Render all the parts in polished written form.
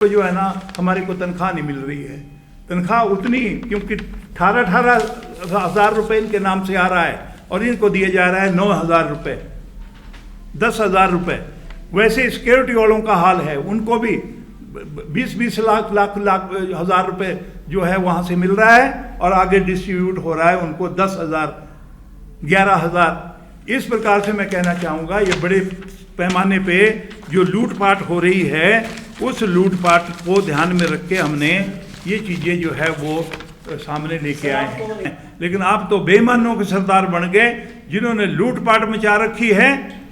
जो है ना हमारे को तनख्वाह नहीं मिल रही है। तनख्वाह उतनी क्योंकि 18,000 रुपये इनके नाम से आ रहा है और इनको दिया जा रहा है 9,000 रुपये, 10,000 रुपये। वैसे सिक्योरिटी वालों का हाल है, उनको भी 20-20 लाख हजार रुपये जो है वहाँ से मिल रहा है और आगे डिस्ट्रीब्यूट हो रहा है उनको 10,000, 11,000। इस प्रकार से मैं कहना चाहूँगा ये बड़े पैमाने पे जो लूटपाट हो रही है, उस लूटपाट को ध्यान में रख के हमने ये चीज़ें जो है वो सामने लेके आए हैं। लेकिन आप तो बेईमानों के सरदार बन गए, जिन्होंने लूटपाट मचा रखी है।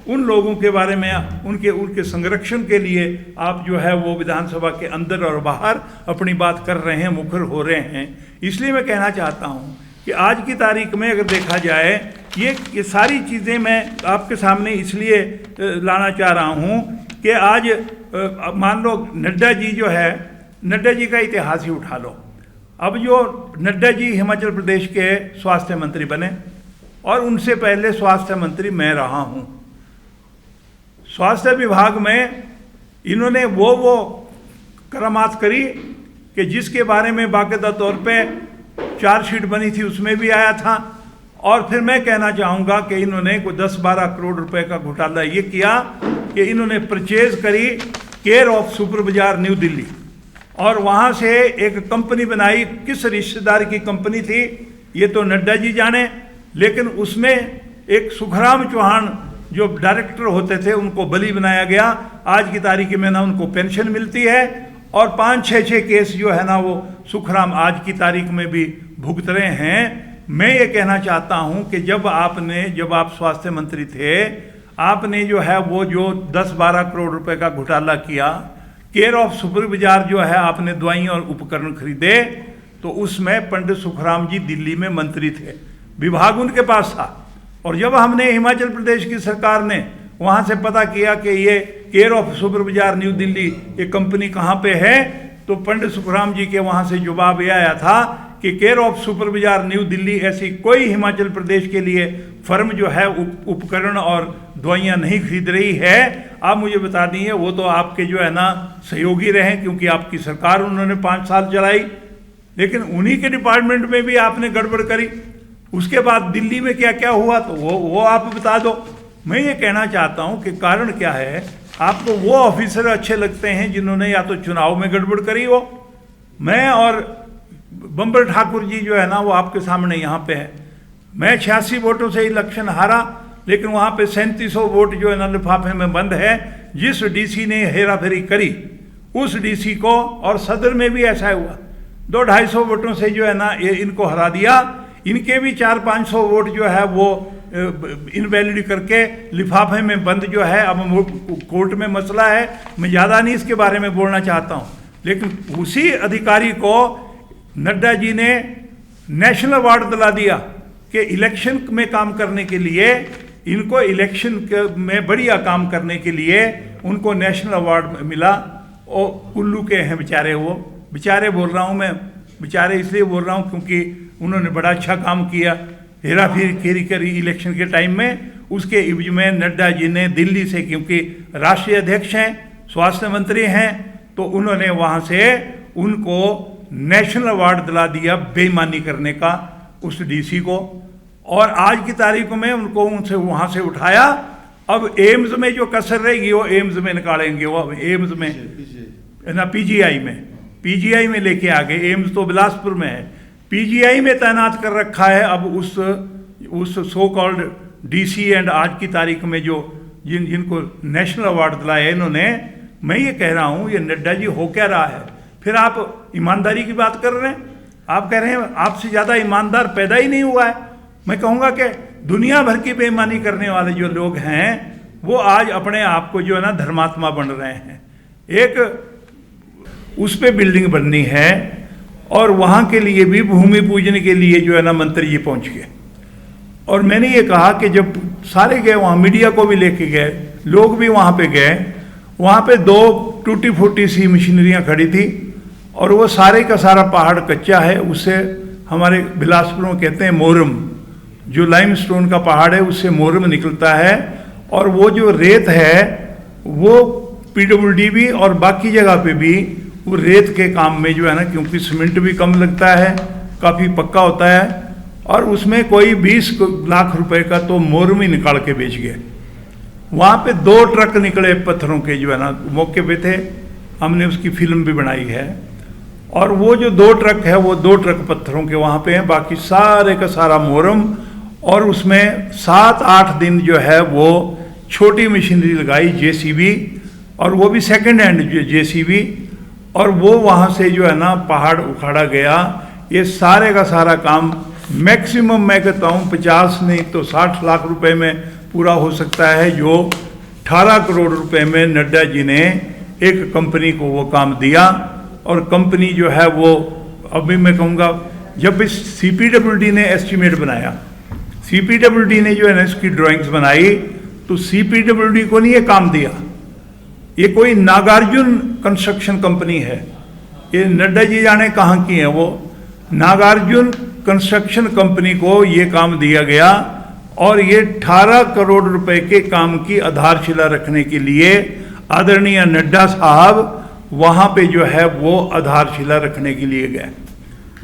उन लोगों के बारे में उनके संरक्षण के लिए आप जो है वो विधानसभा के अंदर और बाहर अपनी बात कर रहे हैं, मुखर हो रहे हैं। इसलिए मैं कहना चाहता हूँ कि आज की तारीख में अगर देखा जाए ये सारी चीज़ें मैं आपके सामने इसलिए लाना चाह रहा हूँ कि आज मान लो नड्डा जी जो है, नड्डा जी का इतिहास ही उठा लो। अब जो नड्डा जी हिमाचल प्रदेश के स्वास्थ्य मंत्री बने और उनसे पहले स्वास्थ्य मंत्री मैं रहा हूँ। स्वास्थ्य विभाग में इन्होंने वो करामात करी कि जिसके बारे में बाकायदा तौर पे चार्जशीट बनी थी उसमें भी आया था। और फिर मैं कहना चाहूँगा कि इन्होंने कोई 10-12 करोड़ रुपए का घोटाला ये किया कि इन्होंने परचेज करी केयर ऑफ सुपर बाजार न्यू दिल्ली और वहाँ से एक कंपनी बनाई। किस रिश्तेदार की कंपनी थी ये तो नड्डा जी जाने, लेकिन उसमें एक सुखराम चौहान जो डायरेक्टर होते थे उनको बली बनाया गया। आज की तारीख में ना उनको पेंशन मिलती है और 5-6 केस जो है ना वो सुखराम आज की तारीख में भी भुगत रहे हैं। मैं ये कहना चाहता हूँ कि जब आप स्वास्थ्य मंत्री थे, आपने जो है वो जो 10-12 करोड़ रुपए का घोटाला किया, केयर ऑफ सुपर बाजार जो है आपने दवाइयाँ और उपकरण खरीदे, तो उसमें पंडित सुखराम जी दिल्ली में मंत्री थे, विभाग उनके पास था। और जब हमने हिमाचल प्रदेश की सरकार ने वहाँ से पता किया कि ये केयर ऑफ सुपर बाजार न्यू दिल्ली ये कंपनी कहाँ पे है, तो पंडित सुखराम जी के वहाँ से जवाब ये आया था कि केयर ऑफ सुपर बाजार न्यू दिल्ली ऐसी कोई हिमाचल प्रदेश के लिए फर्म जो है उपकरण और दवाइयाँ नहीं खरीद रही है। आप मुझे बता दीजिए, वो तो आपके जो है ना सहयोगी रहे क्योंकि आपकी सरकार उन्होंने 5 साल चलाई, लेकिन उन्हीं के डिपार्टमेंट में भी आपने गड़बड़ करी। उसके बाद दिल्ली में क्या क्या हुआ तो वो आप बता दो। मैं ये कहना चाहता हूँ कि कारण क्या है, आपको वो ऑफिसर अच्छे लगते हैं जिन्होंने या तो चुनाव में गड़बड़ करी हो। मैं और बम्बर ठाकुर जी जो है ना वो आपके सामने यहाँ पे है। मैं 86 वोटों से इलेक्शन हारा, लेकिन वहाँ पे 3700 वोट जो है ना लिफाफे में बंद है। जिस डीसी ने हेरा फेरी करी उस डीसी को, और सदर में भी ऐसा हुआ, 200-250 वोटों से जो है ना ये इनको हरा दिया। इनके भी 400-500 वोट जो है वो इनवैलिड करके लिफाफे में बंद जो है। अब कोर्ट में मसला है, मैं ज़्यादा नहीं इसके बारे में बोलना चाहता हूँ, लेकिन उसी अधिकारी को नड्डा जी ने नेशनल अवार्ड दिला दिया कि इलेक्शन में काम करने के लिए, इनको इलेक्शन में बढ़िया काम करने के लिए उनको नेशनल अवार्ड मिला। और कुल्लू के हैं बेचारे, वो बेचारे बोल रहा हूँ मैं, बेचारे इसलिए बोल रहा हूँ क्योंकि उन्होंने बड़ा अच्छा काम किया हेरा फेरी करी इलेक्शन के टाइम में। उसके इवज में नड्डा जी ने दिल्ली से, क्योंकि राष्ट्रीय अध्यक्ष हैं, स्वास्थ्य मंत्री हैं, तो उन्होंने वहाँ से उनको नेशनल अवार्ड दिला दिया बेईमानी करने का उस डीसी को। और आज की तारीख में उनको उनसे वहाँ से उठाया। अब एम्स में जो कसर रहेगी वो एम्स में निकालेंगे, वो एम्स में ना पीजीआई में लेके आ गए। एम्स तो बिलासपुर में है, पीजीआई में तैनात कर रखा है। अब उस सो कॉल्ड डीसी एंड आज की तारीख में जो जिनको नेशनल अवार्ड दिलाया इन्होंने, मैं ये कह रहा हूँ ये नड्डा जी हो क्या रहा है। फिर आप ईमानदारी की बात कर रहे हैं, आप कह रहे हैं आपसे ज़्यादा ईमानदार पैदा ही नहीं हुआ है। मैं कहूँगा कि दुनिया भर की बेईमानी करने वाले जो लोग हैं वो आज अपने आप को जो है ना धर्मात्मा बन रहे हैं। एक उस पे बिल्डिंग बननी है और वहाँ के लिए भी भूमि पूजन के लिए जो है ना मंत्री जी पहुँच गए। और मैंने ये कहा कि जब सारे गए वहाँ, मीडिया को भी लेके गए, लोग भी वहाँ पे गए, वहाँ पे 2 टूटी फूटी सी मशीनरियाँ खड़ी थी और वो सारे का सारा पहाड़ कच्चा है। उससे हमारे बिलासपुर में कहते हैं मोरम, जो लाइमस्टोन का पहाड़ है उससे मोरम निकलता है। और वो जो रेत है वो पीडब्ल्यूडी भी और बाकी जगह पे भी वो रेत के काम में जो है ना, क्योंकि सीमेंट भी कम लगता है, काफ़ी पक्का होता है, और उसमें कोई 20 लाख रुपए का तो मोरम ही निकाल के बेच गए। वहाँ पे 2 ट्रक निकले पत्थरों के, जो है ना, मौके पे थे, हमने उसकी फिल्म भी बनाई है। और वो जो 2 ट्रक है, वो 2 ट्रक पत्थरों के वहाँ पे हैं, बाकी सारे का सारा मोरम। और उसमें 7-8 दिन जो है वो छोटी मशीनरी लगाई, जेसीबी, और वो भी सेकंड हैंड जेसीबी, और वो वहाँ से जो है ना पहाड़ उखाड़ा गया। ये सारे का सारा काम मैक्सिमम मैं कहता हूँ 50 नहीं तो 60 लाख रुपए में पूरा हो सकता है, जो 18 करोड़ रुपए में नड्डा जी ने एक कंपनी को वो काम दिया। और कंपनी जो है वो, अभी मैं कहूँगा, जब इस CPWD ने एस्टीमेट बनाया, CPWD ने जो है ना इसकी ड्राइंग्स बनाई, तो CPWD को नहीं ये काम दिया, ये कोई नागार्जुन कंस्ट्रक्शन कंपनी है, ये नड्डा जी जाने कहाँ की है, वो नागार्जुन कंस्ट्रक्शन कंपनी को ये काम दिया गया। और ये 18 करोड़ रुपए के काम की आधारशिला रखने के लिए आदरणीय नड्डा साहब वहाँ पे जो है वो आधारशिला रखने के लिए गए।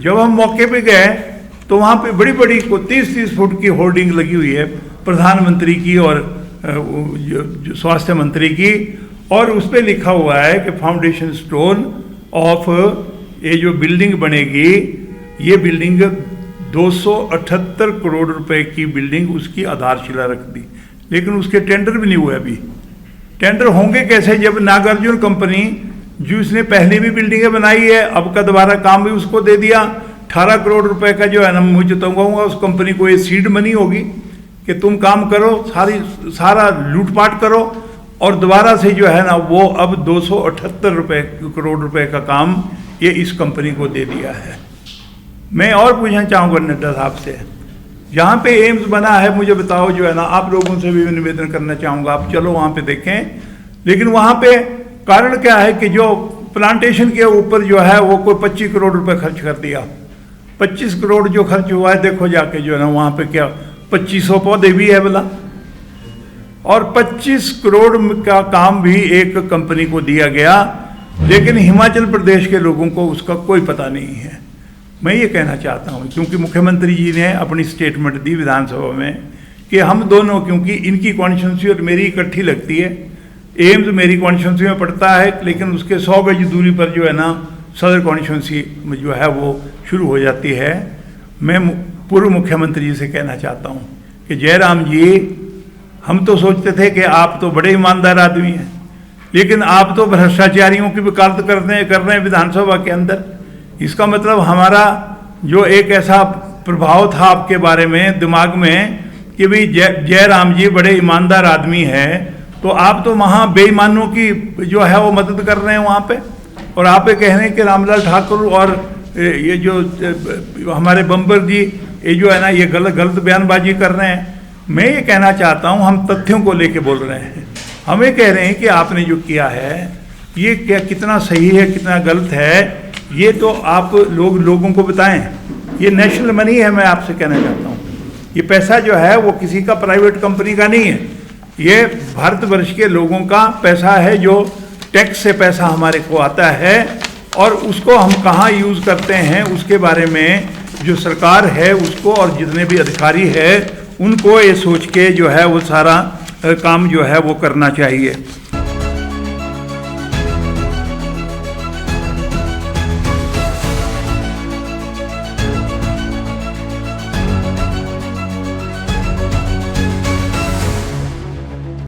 जब हम मौके पे गए तो वहाँ पे बड़ी बड़ी को 30-30 फुट की होर्डिंग लगी हुई है, प्रधानमंत्री की और जो स्वास्थ्य मंत्री की, और उस पर लिखा हुआ है कि फाउंडेशन स्टोन ऑफ ये जो बिल्डिंग बनेगी, ये बिल्डिंग 278 करोड़ रुपए की बिल्डिंग, उसकी आधारशिला रख दी। लेकिन उसके टेंडर भी नहीं हुए अभी। टेंडर होंगे कैसे जब नागार्जुन कंपनी, जो इसने पहले भी बिल्डिंगें बनाई है, अब का दोबारा काम भी उसको दे दिया। 18 करोड़ रुपए का जो है ना, मुझे तो कहूँगा उस कंपनी को ये सीड मनी होगी कि तुम काम करो, सारा लूटपाट करो, और दोबारा से जो है ना वो अब 278 करोड़ रुपए का काम ये इस कंपनी को दे दिया है। मैं और पूछना चाहूँगा नड्डा साहब से, जहाँ पे एम्स बना है, मुझे बताओ, जो है ना, आप लोगों से भी निवेदन करना चाहूँगा, आप चलो वहाँ पे देखें। लेकिन वहाँ पे कारण क्या है कि जो प्लांटेशन के ऊपर जो है वो कोई 25 करोड़ रुपए खर्च कर दिया। 25 करोड़ जो खर्च हुआ है, देखो जाके जो है ना वहाँ पे क्या 2500 पौधे भी है बोला, और 25 करोड़ का काम भी एक कंपनी को दिया गया। लेकिन हिमाचल प्रदेश के लोगों को उसका कोई पता नहीं है। मैं ये कहना चाहता हूँ, क्योंकि मुख्यमंत्री जी ने अपनी स्टेटमेंट दी विधानसभा में कि हम दोनों, क्योंकि इनकी कॉन्स्टिट्यूंसी और मेरी इकट्ठी लगती है, एम्स मेरी कॉन्स्टिट्यूंसी में पड़ता है, लेकिन उसके 100 गज दूरी पर जो है ना सदर कॉन्स्टिट्यूंसी में जो है वो शुरू हो जाती है। मैं पूर्व मुख्यमंत्री जी से कहना चाहता हूँ कि जयराम जी, हम तो सोचते थे कि आप तो बड़े ईमानदार आदमी हैं, लेकिन आप तो भ्रष्टाचारियों की वकालत कर रहे हैं विधानसभा के अंदर। इसका मतलब हमारा जो एक ऐसा प्रभाव था आपके बारे में दिमाग में कि भाई जयराम जी बड़े ईमानदार आदमी हैं, तो आप तो वहाँ बेईमानों की जो है वो मदद कर रहे हैं वहाँ पे, और आप ये कह रहे हैं कि रामलाल ठाकुर और ये जो हमारे बम्बर जी ये जो है ना ये गलत बयानबाजी कर रहे हैं। मैं ये कहना चाहता हूँ, हम तथ्यों को लेके बोल रहे हैं। हम ये कह रहे हैं कि आपने जो किया है ये क्या कितना सही है कितना गलत है, ये तो आप लोगों को बताएं। ये नेशनल मनी है, मैं आपसे कहना चाहता हूँ। ये पैसा जो है वो किसी का प्राइवेट कंपनी का नहीं है, ये भारतवर्ष के लोगों का पैसा है, जो टैक्स से पैसा हमारे को आता है, और उसको हम कहाँ यूज़ करते हैं उसके बारे में जो सरकार है उसको और जितने भी अधिकारी है उनको ये सोच के जो है वो सारा काम जो है वो करना चाहिए।